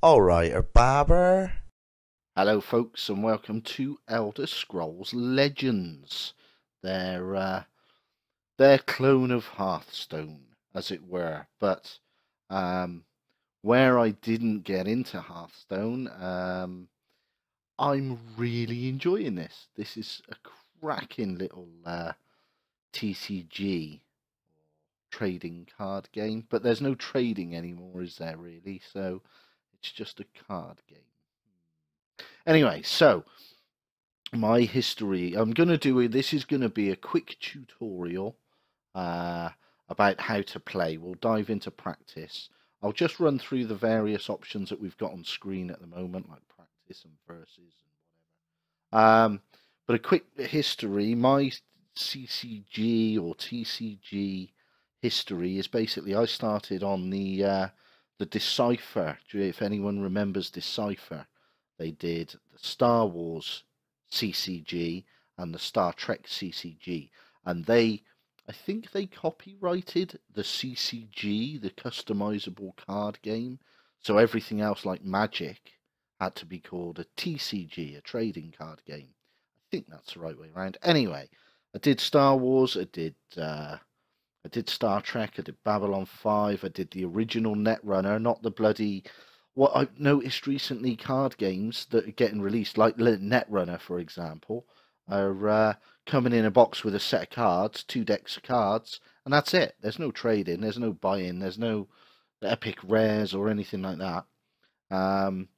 Alright, or Babber. Hello, folks, and welcome to Elder Scrolls Legends. Their their clone of Hearthstone, as it were. But um, where I didn't get into Hearthstone, I'm really enjoying this. This is a cracking little TCG trading card game. But there's no trading anymore, is there really? So it's just a card game. Anyway, so my history. I'm going to do this is going to be a quick tutorial uh, about how to play. We'll dive into practice. I'll just run through the various options that we've got on screen at the moment, like practice and versus and whatever. But a quick history. My CCG or TCG history is basically I started on the Decipher. If anyone remembers Decipher, they did the Star Wars CCG and the Star Trek CCG, and I think they copyrighted the CCG, the customizable card game, so everything else like Magic had to be called a TCG, a trading card game. I think that's the right way around. Anyway, I did Star Wars, I did Star Trek, I did Babylon 5, I did the original Netrunner, not the bloody what I've noticed recently, card games that are getting released, like Netrunner, for example, are coming in a box with a set of cards, two decks of cards, and that's it. There's no trading, there's no buy-in, there's no epic rares or anything like that. Um,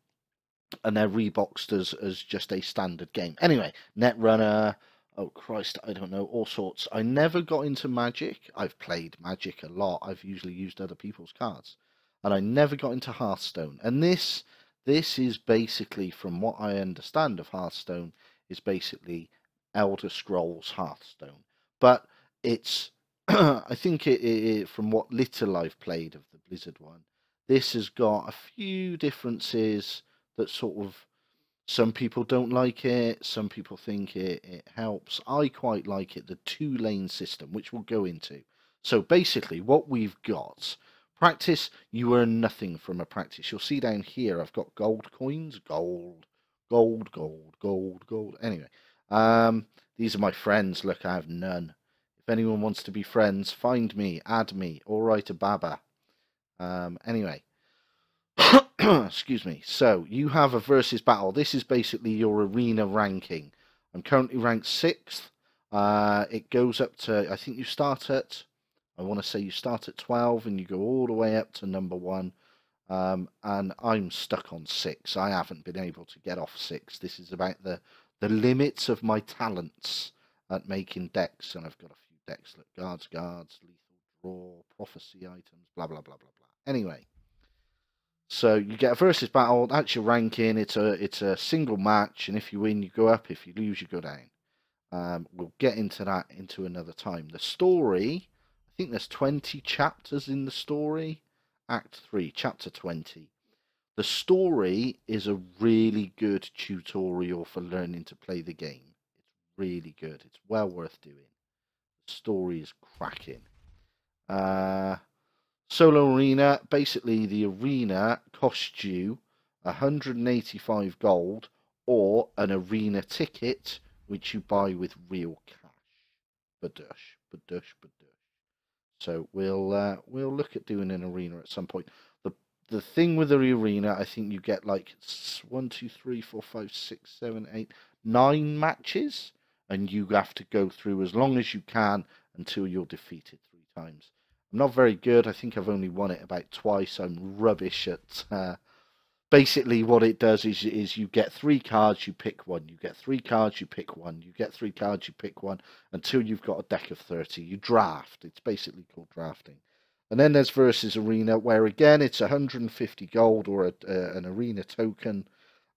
and they're reboxed as just a standard game. Anyway, Netrunner, oh Christ, I don't know, all sorts. I never got into Magic. I've played Magic a lot. I've usually used other people's cards. And I never got into Hearthstone. And this is basically, from what I understand of Hearthstone, is basically Elder Scrolls Hearthstone. But it's I think from what little I've played of the Blizzard one, this has got a few differences that sort of some people don't like it, some people think it helps. I quite like it, the two-lane system, which we'll go into. So basically, what we've got, practice, you earn nothing from a practice. You'll see down here, I've got gold coins, gold, gold, gold, gold, gold. Anyway, these are my friends. Look, I have none. If anyone wants to be friends, find me, add me, or write a Babber. Anyway. Excuse me. So you have a versus battle. This is basically your arena ranking. I'm currently ranked 6th. It goes up to, I think you start at, I want to say you start at 12 and you go all the way up to number 1. And I'm stuck on 6. I haven't been able to get off 6. This is about the limits of my talents at making decks. And I've got a few decks like guards, lethal draw, prophecy items, blah, blah, blah, blah, blah. Anyway. So you get a versus battle. That's your ranking. It's a single match, and if you win, you go up. If you lose, you go down. We'll get into that into another time. The story, I think there's 20 chapters in the story. Act 3, chapter 20. The story is a really good tutorial for learning to play the game. It's really good. It's well worth doing. The story is cracking. Solo arena, basically the arena costs you 185 gold or an arena ticket which you buy with real cash. Badush, badush, badush. So we'll look at doing an arena at some point. The thing with the arena, I think you get like 1, 2, 3, 4, 5, 6, 7, 8, 9 matches, and you have to go through as long as you can until you're defeated 3 times. I'm not very good. I think I've only won it about twice. I'm rubbish at. Basically, what it does is you get 3 cards, you pick one. You get 3 cards, you pick one. You get 3 cards, you pick one until you've got a deck of 30. You draft. It's basically called drafting. And then there's versus arena, where again it's 150 gold or an arena token,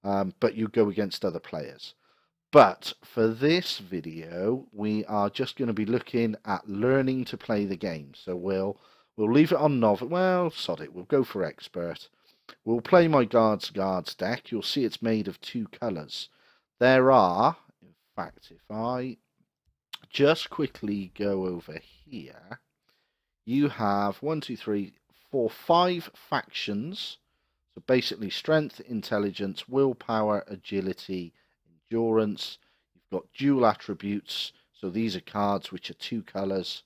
but you go against other players. But for this video, we are just going to be looking at learning to play the game. So we'll leave it on novice. Well, sod it. We'll go for expert. We'll play my guards deck. You'll see it's made of 2 colours. There are, in fact, if I just quickly go over here, you have 1, 2, 3, 4, 5 factions. So basically strength, intelligence, willpower, agility, endurance. You've got dual attributes. So these are cards which are 2 colours.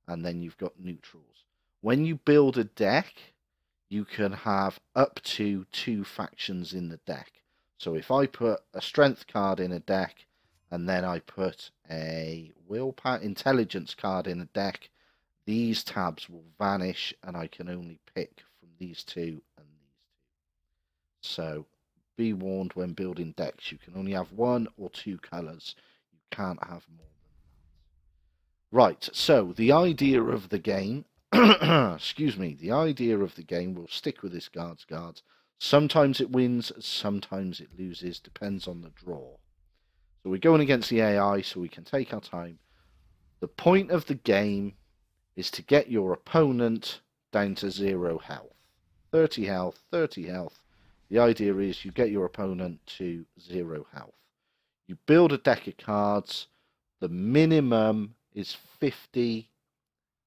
And then you've got neutrals. When you build a deck, you can have up to 2 factions in the deck. So if I put a strength card in a deck, and then I put a willpower intelligence card in a deck, these tabs will vanish, and I can only pick from these 2 and these 2. So be warned, when building decks, you can only have 1 or 2 colours. You can't have more than that. Right, so the idea of the game, excuse me, the idea of the game, we'll stick with this guards. Sometimes it wins, sometimes it loses, depends on the draw. So we're going against the AI, so we can take our time. The point of the game is to get your opponent down to 0 health. 30 health, 30 health. The idea is you get your opponent to 0 health. You build a deck of cards. The minimum is 50.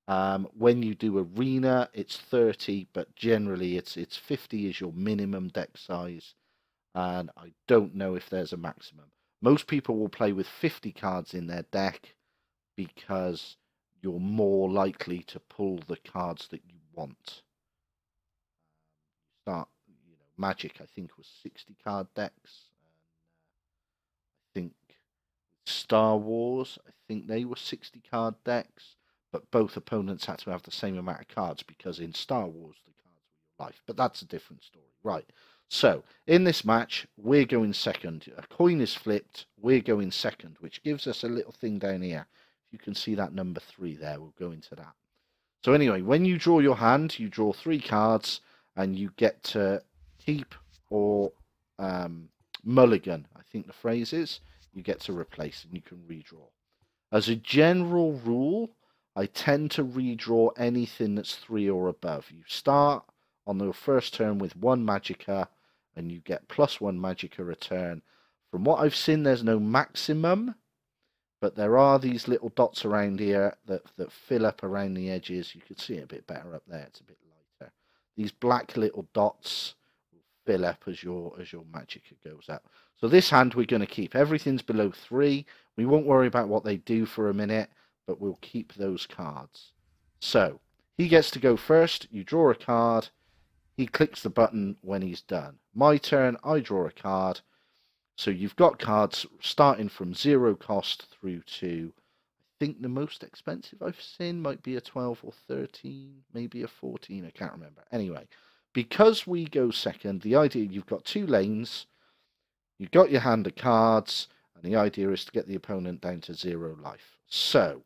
When you do arena, it's 30, but generally it's 50 is your minimum deck size. And I don't know if there's a maximum. Most people will play with 50 cards in their deck because you're more likely to pull the cards that you want. Magic, I think, was 60 card decks. I think Star Wars, I think they were 60 card decks, but both opponents had to have the same amount of cards because in Star Wars the cards were your life. But that's a different story. Right. So, in this match, we're going second. A coin is flipped, we're going second, which gives us a little thing down here. If you can see that number 3 there, we'll go into that. So anyway, when you draw your hand, you draw 3 cards, and you get to keep or mulligan, I think the phrase is. You get to replace, and you can redraw. As a general rule, I tend to redraw anything that's 3 or above. You start on your first turn with 1 magicka, and you get +1 magicka a turn. From what I've seen, there's no maximum, but there are these little dots around here that fill up around the edges. You can see it a bit better up there. It's a bit lighter. These black little dots will fill up as your magicka goes up. So this hand we're going to keep. Everything's below 3. We won't worry about what they do for a minute, but we'll keep those cards. So he gets to go first. You draw a card. He clicks the button when he's done. My turn, I draw a card. So you've got cards starting from 0 cost through to, I think the most expensive I've seen might be a 12 or 13, maybe a 14, I can't remember. Anyway, because we go second, the idea, you've got 2 lanes, you've got your hand of cards, and the idea is to get the opponent down to 0 life. So,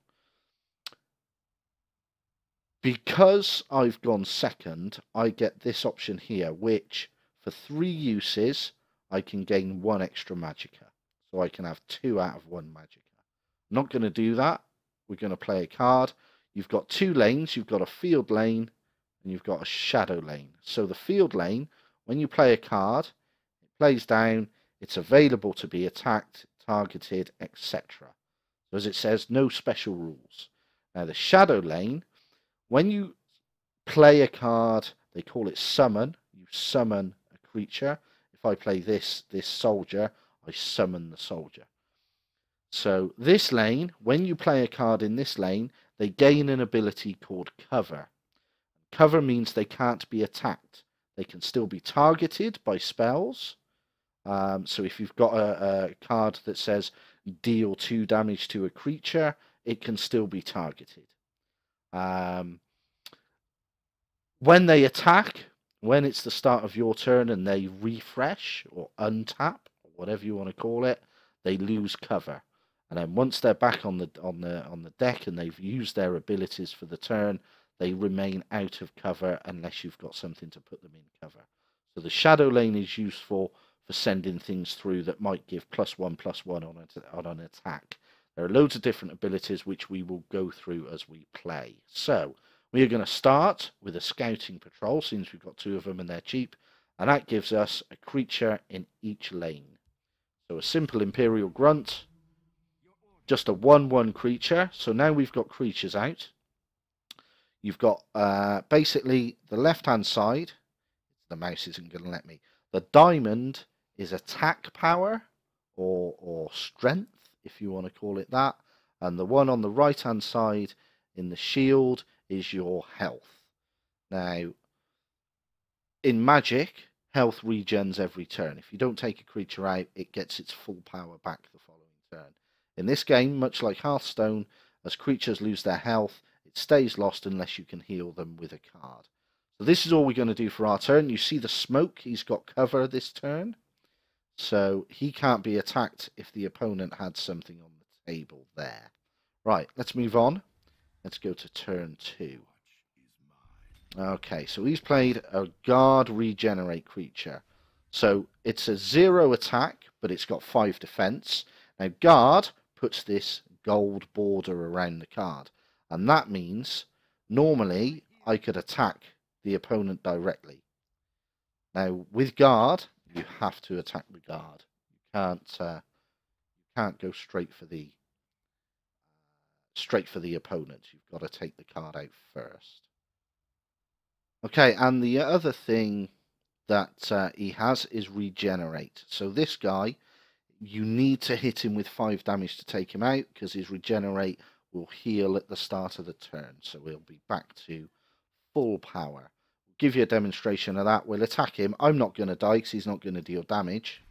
because I've gone second, I get this option here, which for 3 uses, I can gain 1 extra magicka. So I can have 2 out of 1 magicka. I'm not going to do that. We're going to play a card. You've got 2 lanes. You've got a field lane and you've got a shadow lane. So the field lane, when you play a card, it plays down. It's available to be attacked, targeted, etc. So as it says, no special rules. Now the shadow lane, when you play a card, they call it summon. You summon a creature. If I play this soldier, I summon the soldier. So this lane, when you play a card in this lane, they gain an ability called cover. Cover means they can't be attacked. They can still be targeted by spells. So if you've got a card that says deal 2 damage to a creature, it can still be targeted. When they attack, when it's the start of your turn and they refresh or untap, or whatever you want to call it, they lose cover. And then once they're back on the deck and they've used their abilities for the turn, they remain out of cover unless you've got something to put them in cover. So the shadow lane is useful for sending things through that might give +1/+1 on an attack. There are loads of different abilities which we will go through as we play. So we are going to start with a scouting patrol, since we've got 2 of them and they're cheap, and that gives us a creature in each lane. So a simple Imperial Grunt, just a 1/1 creature. So now we've got creatures out. You've got basically the left-hand side, the mouse isn't going to let me. The diamond is attack power or strength, if you want to call it that. And the one on the right-hand side in the shield is your health. Now, in Magic, health regens every turn. If you don't take a creature out, it gets its full power back the following turn. In this game, much like Hearthstone, as creatures lose their health, it stays lost unless you can heal them with a card. So this is all we're going to do for our turn. You see the smoke, he's got cover this turn. So he can't be attacked if the opponent had something on the table there. Right, let's move on. Let's go to turn 2. Okay, so he's played a guard regenerate creature. So it's a 0 attack, but it's got 5 defense. Now guard puts this gold border around the card. And that means normally I could attack the opponent directly. Now with guard, you have to attack the guard. You can't go straight for the opponent. You've got to take the card out first. Okay, and the other thing that he has is regenerate. So this guy, you need to hit him with 5 damage to take him out, because his regenerate will heal at the start of the turn. So he'll be back to full power. We'll give you a demonstration of that. We'll attack him. I'm not going to die because he's not going to deal damage.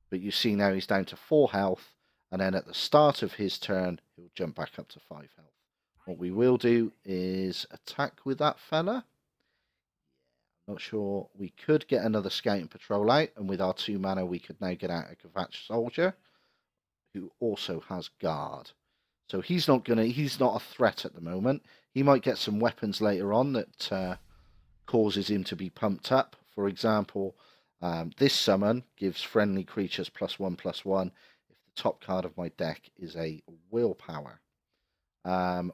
But you see now he's down to 4 health. And then at the start of his turn, he'll jump back up to 5 health. What we will do is attack with that fella. Not sure. We could get another scouting patrol out, and with our 2 mana, we could now get out a Kvatch soldier, who also has guard. So he's not a threat at the moment. He might get some weapons later on that causes him to be pumped up. For example, this summon gives friendly creatures +1/+1 if the top card of my deck is a willpower.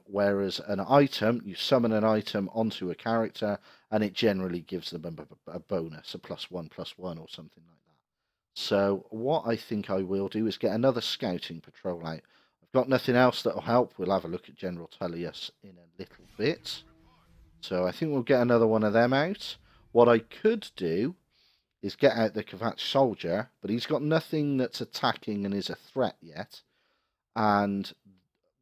Whereas an item, you summon an item onto a character and it generally gives them a bonus, a +1/+1 or something like that. So what I think I will do is get another scouting patrol out. I've got nothing else that will help. We'll have a look at General Tullius in a little bit. So I think we'll get another one of them out. What I could do is get out the Kvatch soldier, but he's got nothing that's attacking and is a threat yet. And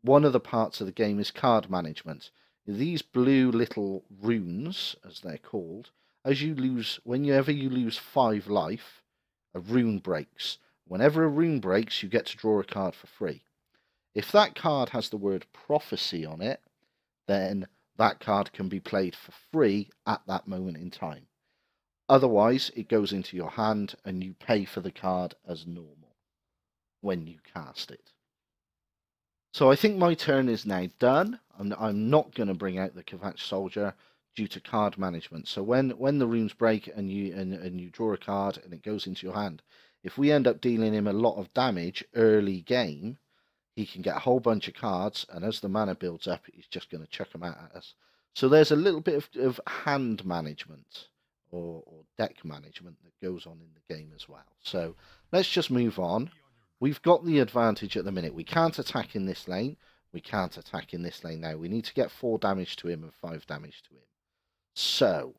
one of the parts of the game is card management. These blue little runes, as they're called, whenever you lose 5 life, a rune breaks. Whenever a rune breaks, you get to draw a card for free. If that card has the word prophecy on it, then that card can be played for free at that moment in time. Otherwise, it goes into your hand and you pay for the card as normal when you cast it. So I think my turn is now done. I'm not going to bring out the Kvatch soldier due to card management. So when the runes break and you draw a card and it goes into your hand, if we end up dealing him a lot of damage early game, he can get a whole bunch of cards, and as the mana builds up, he's just going to chuck them out at us. So there's a little bit of hand management or deck management that goes on in the game as well. So let's just move on. We've got the advantage at the minute. We can't attack in this lane. We can't attack in this lane now. We need to get 4 damage to him and 5 damage to him. So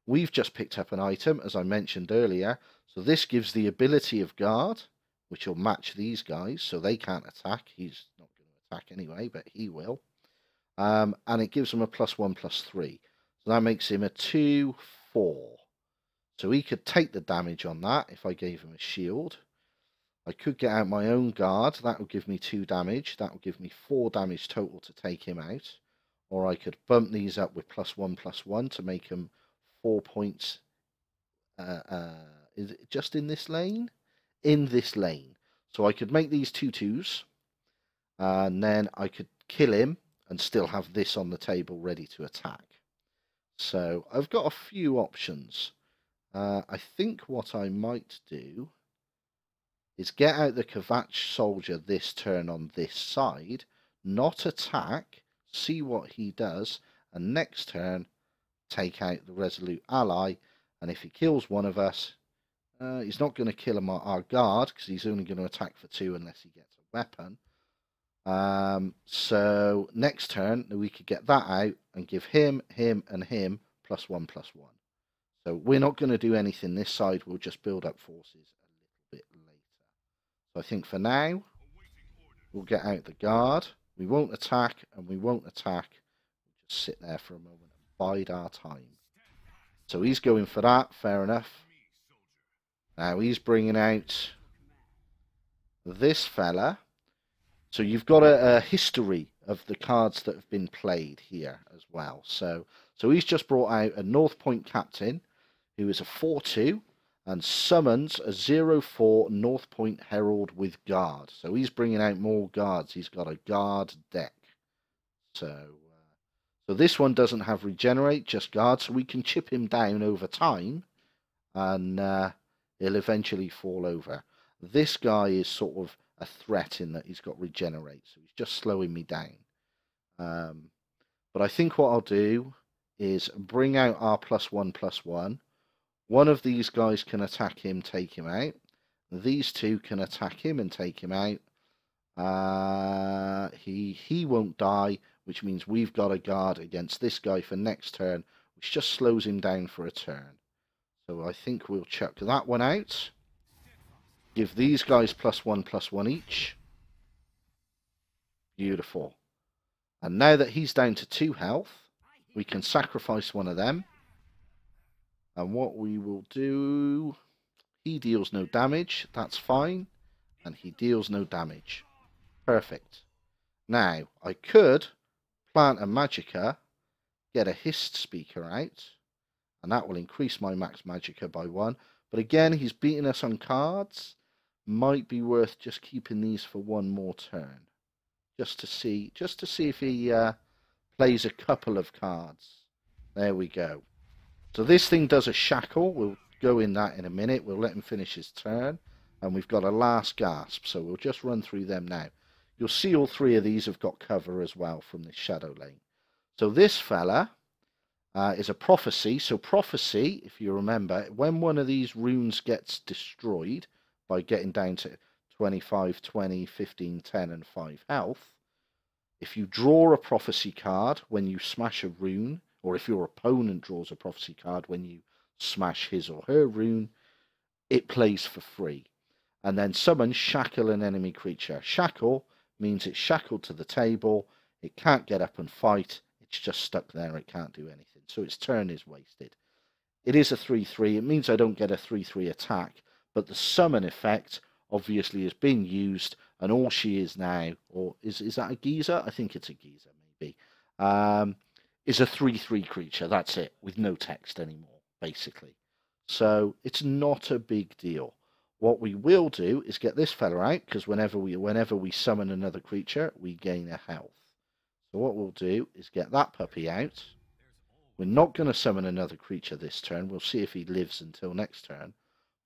we've just picked up an item, as I mentioned earlier. So this gives the ability of guard, which will match these guys, so they can't attack. He's not going to attack anyway, but he will. And it gives him a +1/+3. So that makes him a 2/4. So he could take the damage on that if I gave him a shield. I could get out my own guard. That will give me 2 damage. That will give me 4 damage total to take him out. Or I could bump these up with +1/+1 to make him 4 points. Is it just in this lane? In this lane. So I could make these 2/2s. And then I could kill him and still have this on the table ready to attack. So I've got a few options. I think what I might do is get out the Kvatch soldier this turn on this side, not attack, see what he does, and next turn take out the resolute ally, and if he kills one of us, he's not going to kill our guard, because he's only going to attack for 2 unless he gets a weapon. So next turn we could get that out and give him, and him +1/+1. So we're not going to do anything this side. We'll just build up forces a little bit later. So I think for now, we'll get out the guard. We won't attack, and we won't attack. We'll just sit there for a moment and bide our time. So he's going for that. Fair enough. Now he's bringing out this fella. So you've got a history of the cards that have been played here as well. So he's just brought out a North Point Captain, who is a 4/2 and summons a 0/4 North Point Herald with guard. So he's bringing out more guards. He's got a guard deck. So this one doesn't have regenerate, just guard. So we can chip him down over time, and he'll eventually fall over. This guy is sort of a threat in that he's got regenerate, so he's just slowing me down. But I think what I'll do is bring out our +1/+1. One of these guys can attack him, take him out. These two can attack him and take him out. He won't die, which means we've got a guard against this guy for next turn, which just slows him down for a turn. So I think we'll chuck that one out. Give these guys +1/+1 each. Beautiful. And now that he's down to 2 health, we can sacrifice one of them. And what we will do, he deals no damage. That's fine. And he deals no damage. Perfect. Now, I could plant a Magicka, get a Hist Speaker out, and that will increase my max Magicka by 1. But again, he's beating us on cards. Might be worth just keeping these for one more turn, just to see if he plays a couple of cards. There we go. So this thing does a shackle. We'll go in that in a minute. We'll let him finish his turn, and we've got a last gasp. So we'll just run through them now. You'll see all 3 of these have got cover as well from this shadow lane. So this fella is a prophecy. So prophecy, if you remember, when one of these runes gets destroyed by getting down to 25, 20, 15, 10 and 5 health, if you draw a prophecy card when you smash a rune, or if your opponent draws a prophecy card when you smash his or her rune, it plays for free. And then summon shackle an enemy creature. Shackle means it's shackled to the table, it can't get up and fight, it's just stuck there, it can't do anything. So its turn is wasted. It is a 3/3, it means I don't get a 3/3 attack, but the summon effect obviously is being used, and all she is now, or is that a Giza? I think it's a Giza, maybe. Is a 3/3 creature, that's it, with no text anymore, basically. So it's not a big deal. What we will do is get this fella out, because whenever we summon another creature, we gain a health. So what we'll do is get that puppy out. We're not going to summon another creature this turn. We'll see if he lives until next turn.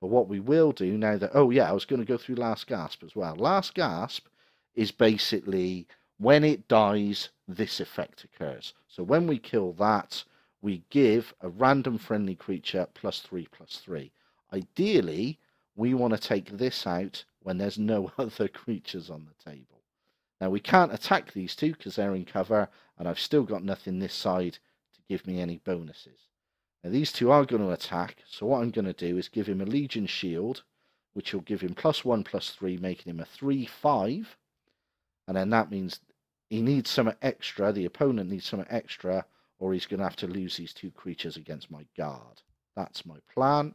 But what we will do now that... Oh, yeah, I was going to go through Last Gasp as well. Last Gasp is basically when it dies, this effect occurs. So when we kill that, we give a random friendly creature +3/+3. Ideally, we want to take this out when there's no other creatures on the table. Now, we can't attack these two because they're in cover, and I've still got nothing this side to give me any bonuses. Now, these two are going to attack, so what I'm going to do is give him a Legion Shield, which will give him +1/+3, making him a 3/5. And then that means he needs some extra, the opponent needs some extra, or he's going to have to lose these 2 creatures against my guard. That's my plan.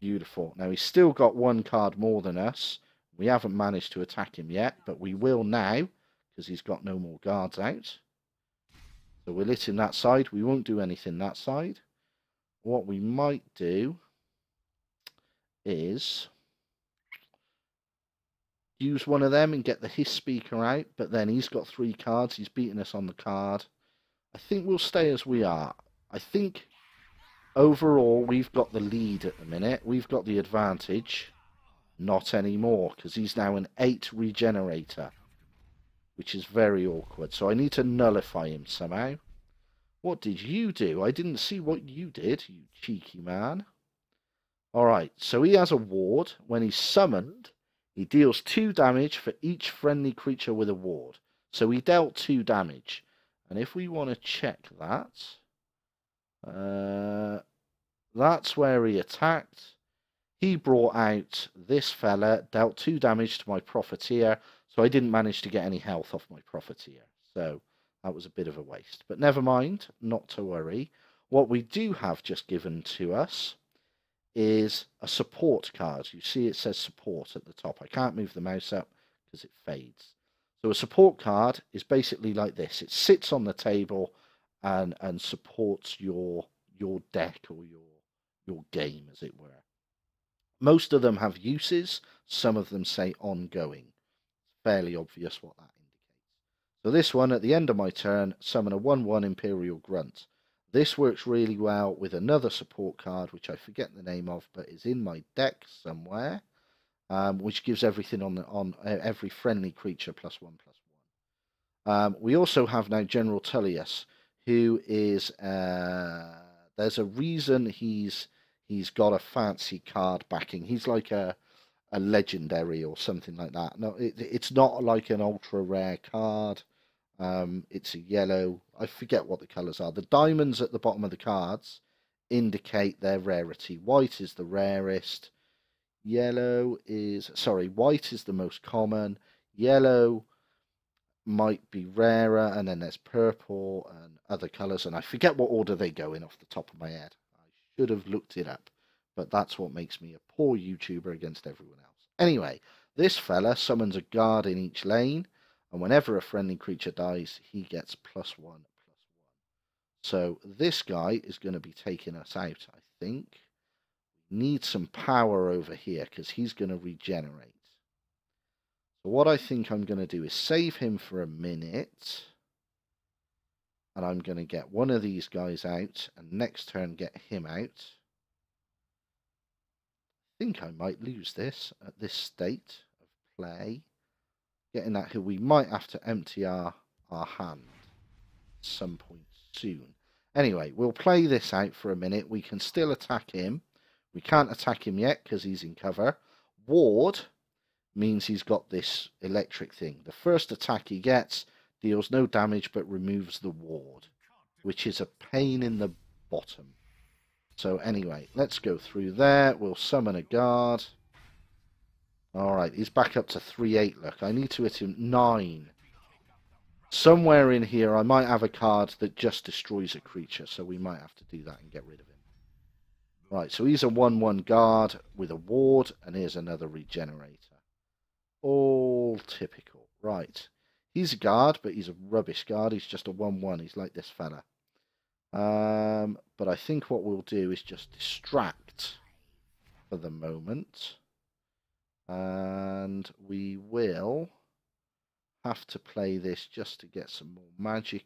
Beautiful. Now, he's still got 1 card more than us. We haven't managed to attack him yet, but we will now, because he's got no more guards out. So we'll hit him that side. We won't do anything that side. What we might do is use one of them and get the His Speaker out, but then he's got 3 cards. He's beating us on the card. I think we'll stay as we are. I think overall we've got the lead at the minute. We've got the advantage. Not anymore, because he's now an 8 regenerator, which is very awkward. So I need to nullify him somehow. What did you do? I didn't see what you did, you cheeky man. Alright, so he has a ward. When he's summoned, he deals 2 damage for each friendly creature with a ward. So he dealt 2 damage. And if we want to check that, That's where he attacked. He brought out this fella, dealt 2 damage to my Profiteer, so I didn't manage to get any health off my Profiteer. So that was a bit of a waste. But never mind, not to worry. What we do have just given to us is a support card. You see it says support at the top. I can't move the mouse up because it fades. So a support card is basically like this. It sits on the table and supports your deck or your game, as it were. Most of them have uses. Some of them say ongoing. It's fairly obvious what that indicates. So this one, at the end of my turn, summon a 1/1 Imperial Grunt. This works really well with another support card, which I forget the name of, but is in my deck somewhere, which gives everything on every friendly creature +1/+1. We also have now General Tullius, who is there's a reason he's got a fancy card backing. He's like a legendary or something like that. No, it's not like an ultra rare card. It's a yellow. I forget what the colours are. The diamonds at the bottom of the cards indicate their rarity. White is the rarest. White is the most common. Yellow might be rarer, and then there's purple and other colours, and I forget what order they go in off the top of my head. I should have looked it up, but that's what makes me a poor YouTuber against everyone else. Anyway, this fella summons a guard in each lane, and whenever a friendly creature dies, he gets +1/+1. So this guy is going to be taking us out, I think. Need some power over here because he's going to regenerate. So what I think I'm going to do is save him for a minute. And I'm going to get one of these guys out. And next turn get him out. I think I might lose this at this state of play. Getting that here, we might have to empty our hand at some point soon. Anyway, we'll play this out for a minute. We can still attack him. We can't attack him yet because he's in cover. Ward means he's got this electric thing. The first attack he gets deals no damage but removes the ward, which is a pain in the bottom. So anyway, let's go through there. We'll summon a guard. Alright, he's back up to 3/8. Look, I need to hit him 9. Somewhere in here I might have a card that just destroys a creature, so we might have to do that and get rid of him. Right, so he's a 1/1 guard with a ward, and here's another regenerator. All typical. Right. He's a guard, but he's a rubbish guard. He's just a 1/1. He's like this fella. But I think what we'll do is just distract for the moment. And we will have to play this just to get some more magic.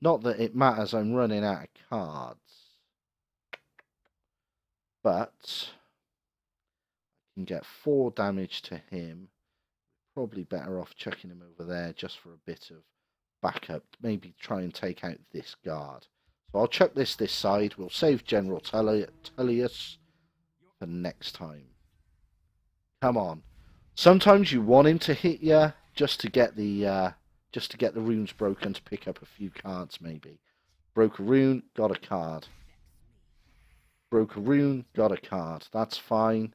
Not that it matters, I'm running out of cards. But I can get 4 damage to him. Probably better off chucking him over there just for a bit of backup. Maybe try and take out this guard. So I'll chuck this side. We'll save General Tullius for next time. Come on. Sometimes you want him to hit you just to get the runes broken to pick up a few cards maybe. Broke a rune, got a card. Broke a rune, got a card. That's fine.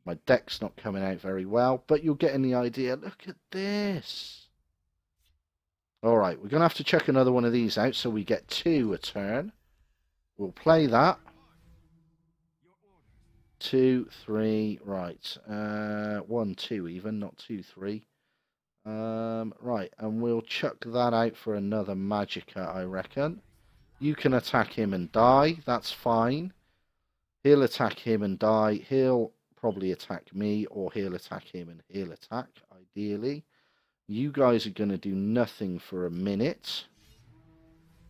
My deck's not coming out very well, but you're getting the idea. Look at this. Alright, we're going to have to check another one of these out, so we get 2 a turn. We'll play that. 2, 3, right. 1, 2 even, not 2, 3. Right, and we'll chuck that out for another Magicka, I reckon. You can attack him and die, that's fine. He'll attack him and die. He'll probably attack me, or he'll attack him and he'll attack, ideally. You guys are going to do nothing for a minute.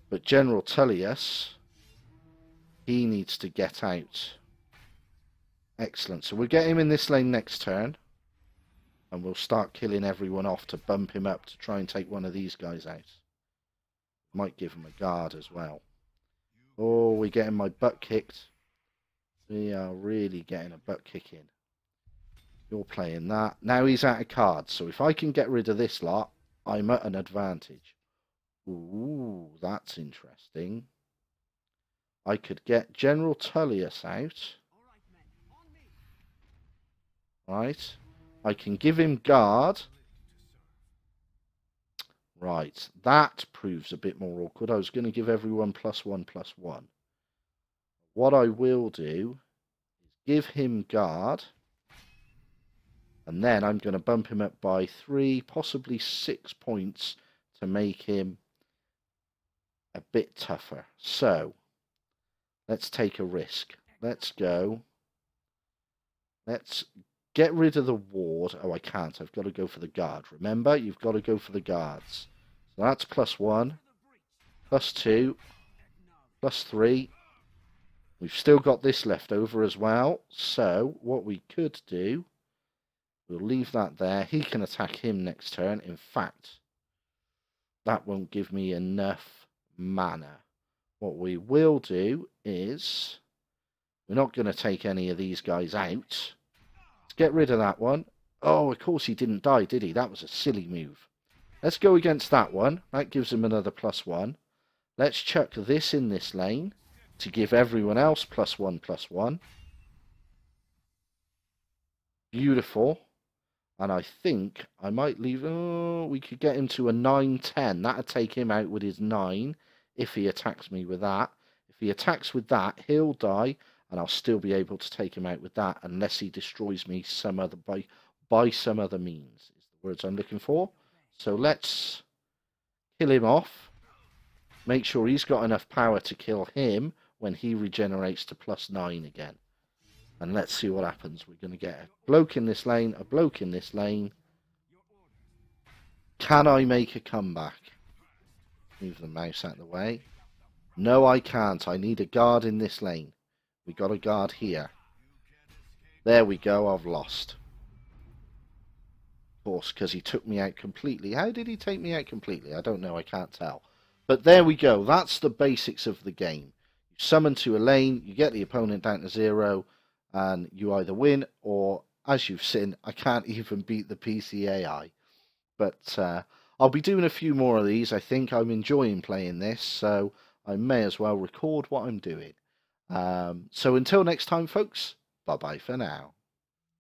But General Tullius, he needs to get out. Excellent. So we'll get him in this lane next turn. And we'll start killing everyone off to bump him up to try and take one of these guys out. Might give him a guard as well. Oh, we're getting my butt kicked. We are really getting a butt kick in. You're playing that. Now he's out of cards. So if I can get rid of this lot, I'm at an advantage. Ooh, that's interesting. I could get General Tullius out. Right. I can give him guard. Right. That proves a bit more awkward. I was going to give everyone +1/+1. What I will do is give him guard. And then I'm going to bump him up by 3, possibly 6 points to make him a bit tougher. So, let's take a risk. Let's go. Let's get rid of the ward. Oh, I can't. I've got to go for the guard. Remember, you've got to go for the guards. So that's +1, +2, +3. We've still got this left over as well. So, what we could do, we'll leave that there. He can attack him next turn. In fact, that won't give me enough mana. What we will do is, we're not going to take any of these guys out. Let's get rid of that one. Oh, of course he didn't die, did he? That was a silly move. Let's go against that one. That gives him another +1. Let's chuck this in this lane to give everyone else +1/+1. Beautiful. And I think I might leave... Oh, we could get him to a 9/10. That'd take him out with his 9 if he attacks me with that. If he attacks with that, he'll die, and I'll still be able to take him out with that unless he destroys me some other by some other means, is the words I'm looking for. So let's kill him off. Make sure he's got enough power to kill him when he regenerates to +9 again. And let's see what happens. We're going to get a bloke in this lane, a bloke in this lane. Can I make a comeback? Move the mouse out of the way. No, I can't. I need a guard in this lane. We got a guard here. There we go. I've lost. Of course, because he took me out completely. How did he take me out completely? I don't know. I can't tell. But there we go. That's the basics of the game. You summon to a lane. You get the opponent down to 0. And you either win or, as you've seen, I can't even beat the PCAI. But I'll be doing a few more of these. I think I'm enjoying playing this, so I may as well record what I'm doing. So until next time, folks, bye-bye for now.